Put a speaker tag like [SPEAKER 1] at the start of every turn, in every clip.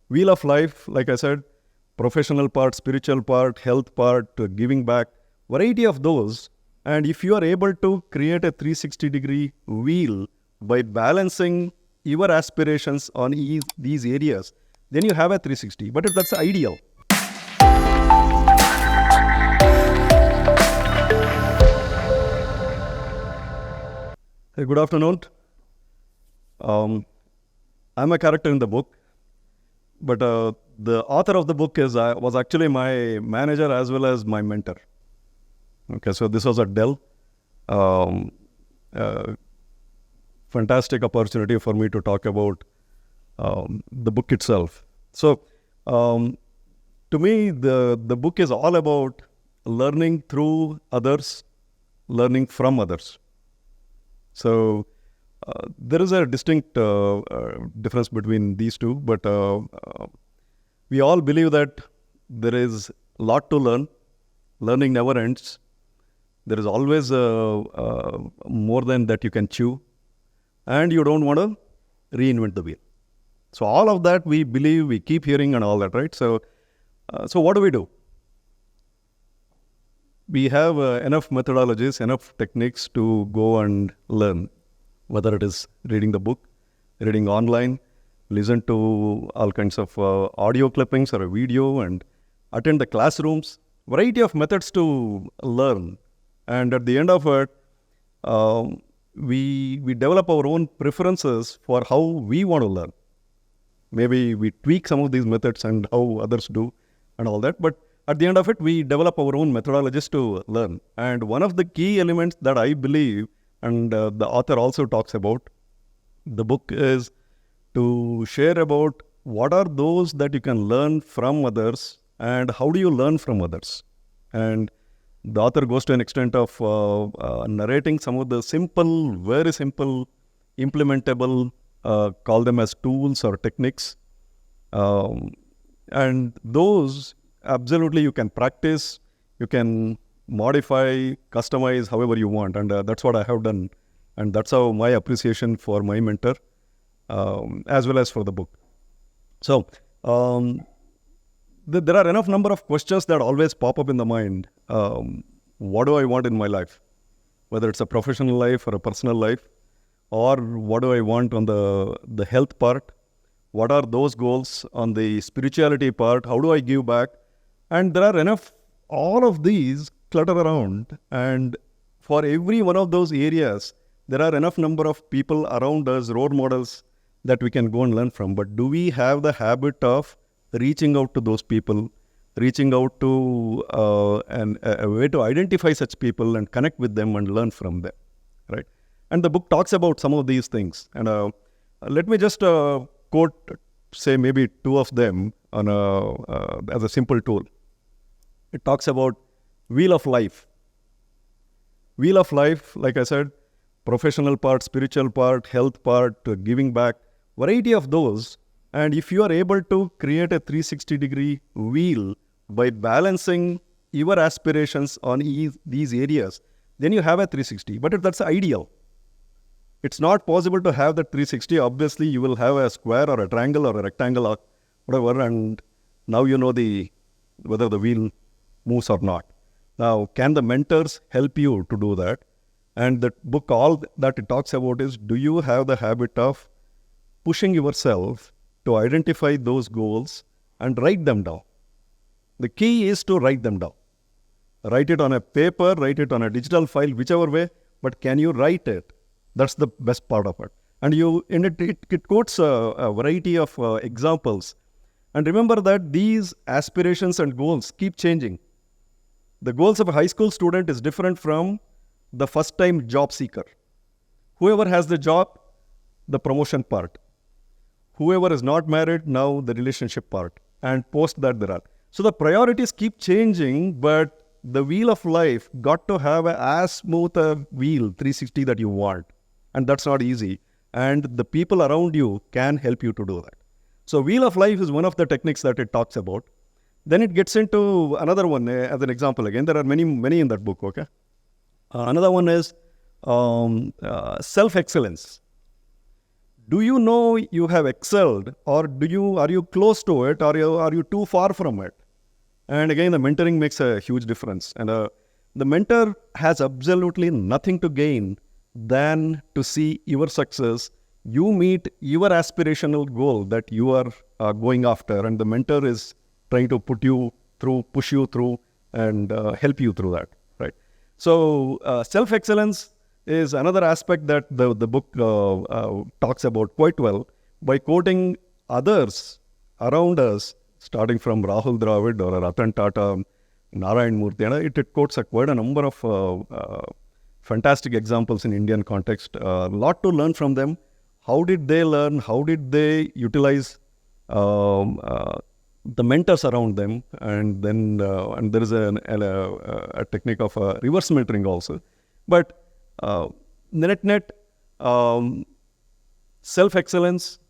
[SPEAKER 1] Wheel of life, like I said, professional part, spiritual part, health part, giving back, variety of those. And if you are able to create a 360-degree wheel by balancing your aspirations on these areas, then you have a 360. But that's ideal. Hey, good afternoon. I'm a character in the book, but the author of the book was actually my manager as well as my mentor. Okay, so this was a Dell. Fantastic opportunity for me to talk about the book itself. So, to me, the book is all about learning through others, learning from others. So, there is a distinct difference between these two, but we all believe that there is a lot to learn. Learning never ends. There is always more than that you can chew, and you don't want to reinvent the wheel. So all of that we believe, we keep hearing and all that, right? So what do? We have enough methodologies, enough techniques to go and learn, whether it is reading the book, reading online, listen to all kinds of audio clippings or a video, and attend the classrooms, variety of methods to learn. And at the end of it, we develop our own preferences for how we want to learn. Maybe we tweak some of these methods and how others do and all that. But at the end of it, we develop our own methodologies to learn. And one of the key elements that I believe, and the author also talks about, the book is to share about what are those that you can learn from others and how do you learn from others. And the author goes to an extent of narrating some of the simple, very simple, implementable, call them as tools or techniques. And those, absolutely, you can practice, you can modify, customize however you want. And that's what I have done. And that's how my appreciation for my mentor, as well as for the book. So, there are enough number of questions that always pop up in the mind. What do I want in my life? Whether it's a professional life or a personal life, or what do I want on the health part? What are those goals on the spirituality part? How do I give back? And there are enough, all of these clutter around. And for every one of those areas, there are enough number of people around us, role models, that we can go and learn from. But do we have the habit of reaching out to those people, reaching out to a way to identify such people and connect with them and learn from them, right? And the book talks about some of these things. And let me just quote, say maybe two of them on as a simple tool. It talks about wheel of life. Wheel of life, like I said, professional part, spiritual part, health part, giving back, variety of those. And if you are able to create a 360-degree wheel by balancing your aspirations on these areas, then you have a 360. But that's ideal. It's not possible to have that 360. Obviously, you will have a square or a triangle or a rectangle or whatever, and now you know whether the wheel moves or not. Now, can the mentors help you to do that? And the book, all that it talks about is, do you have the habit of pushing yourself to identify those goals and write them down? The key is to write them down. Write it on a paper, write it on a digital file, whichever way, but can you write it? That's the best part of it. And it quotes a variety of examples. And remember that these aspirations and goals keep changing. The goals of a high school student is different from the first-time job seeker. Whoever has the job, the promotion part. Whoever is not married, now the relationship part. And post that there are. So the priorities keep changing, but the wheel of life got to have as smooth a wheel, 360, that you want. And that's not easy. And the people around you can help you to do that. So wheel of life is one of the techniques that it talks about. Then it gets into another one as an example. Again, there are many in that book, okay? Another one is self-excellence. do you know you have excelled, or are you close to it, or are you too far from it? And again, the mentoring makes a huge difference. And the mentor has absolutely nothing to gain than to see your success. You meet your aspirational goal that you are going after, and the mentor is trying to put you through, push you through, and help you through that, right? So self-excellence is another aspect that the book talks about quite well by quoting others around us, starting from Rahul Dravid or Ratan Tata, Narayan Murthy. And it quotes quite a number of fantastic examples in Indian context. A lot to learn from them. How did they learn? How did they utilize the mentors around them? And then and there is a technique of reverse mentoring also. But net, self-excellence,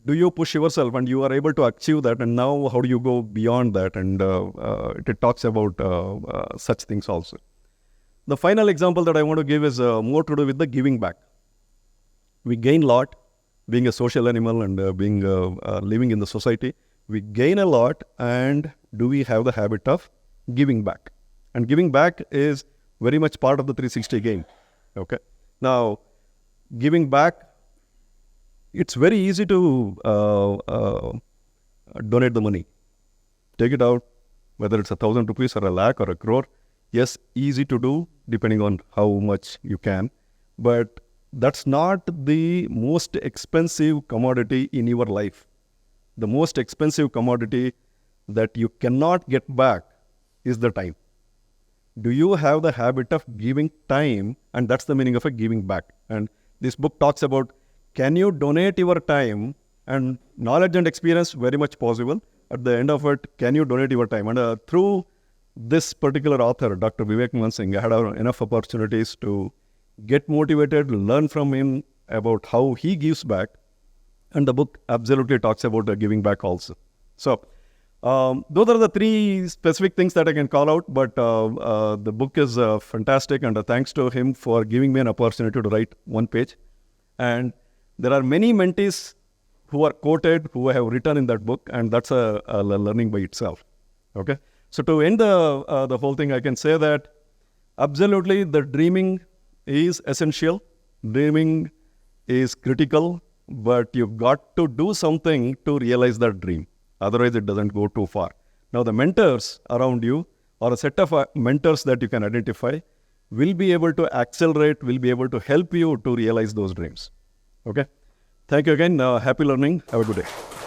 [SPEAKER 1] do you push yourself and you are able to achieve that? And now how do you go beyond that? And it talks about such things also. The final example that I want to give is more to do with the giving back. We gain a lot being a social animal and being living in the society. We gain a lot, and do we have the habit of giving back? And giving back is very much part of the 360 game. Okay. Now, giving back, it's very easy to donate the money. Take it out, whether it's 1,000 rupees or a lakh or a crore. Yes, easy to do depending on how much you can. But that's not the most expensive commodity in your life. The most expensive commodity that you cannot get back is the time. Do you have the habit of giving time? And that's the meaning of a giving back. And this book talks about, can you donate your time? And knowledge and experience, very much possible. At the end of it, can you donate your time? And through this particular author, Dr. Vivek Mansingh, I had enough opportunities to get motivated, learn from him about how he gives back. And the book absolutely talks about giving back also. So those are the three specific things that I can call out. But the book is fantastic, and thanks to him for giving me an opportunity to write one page. And there are many mentees who are quoted, who have written in that book, and that's a learning by itself. Okay. So to end the whole thing, I can say that absolutely the dreaming is essential. Dreaming is critical, but you've got to do something to realize that dream. Otherwise, it doesn't go too far. Now, the mentors around you, or a set of mentors that you can identify, will be able to accelerate, will be able to help you to realize those dreams. Okay. Thank you again. Happy learning. Have a good day.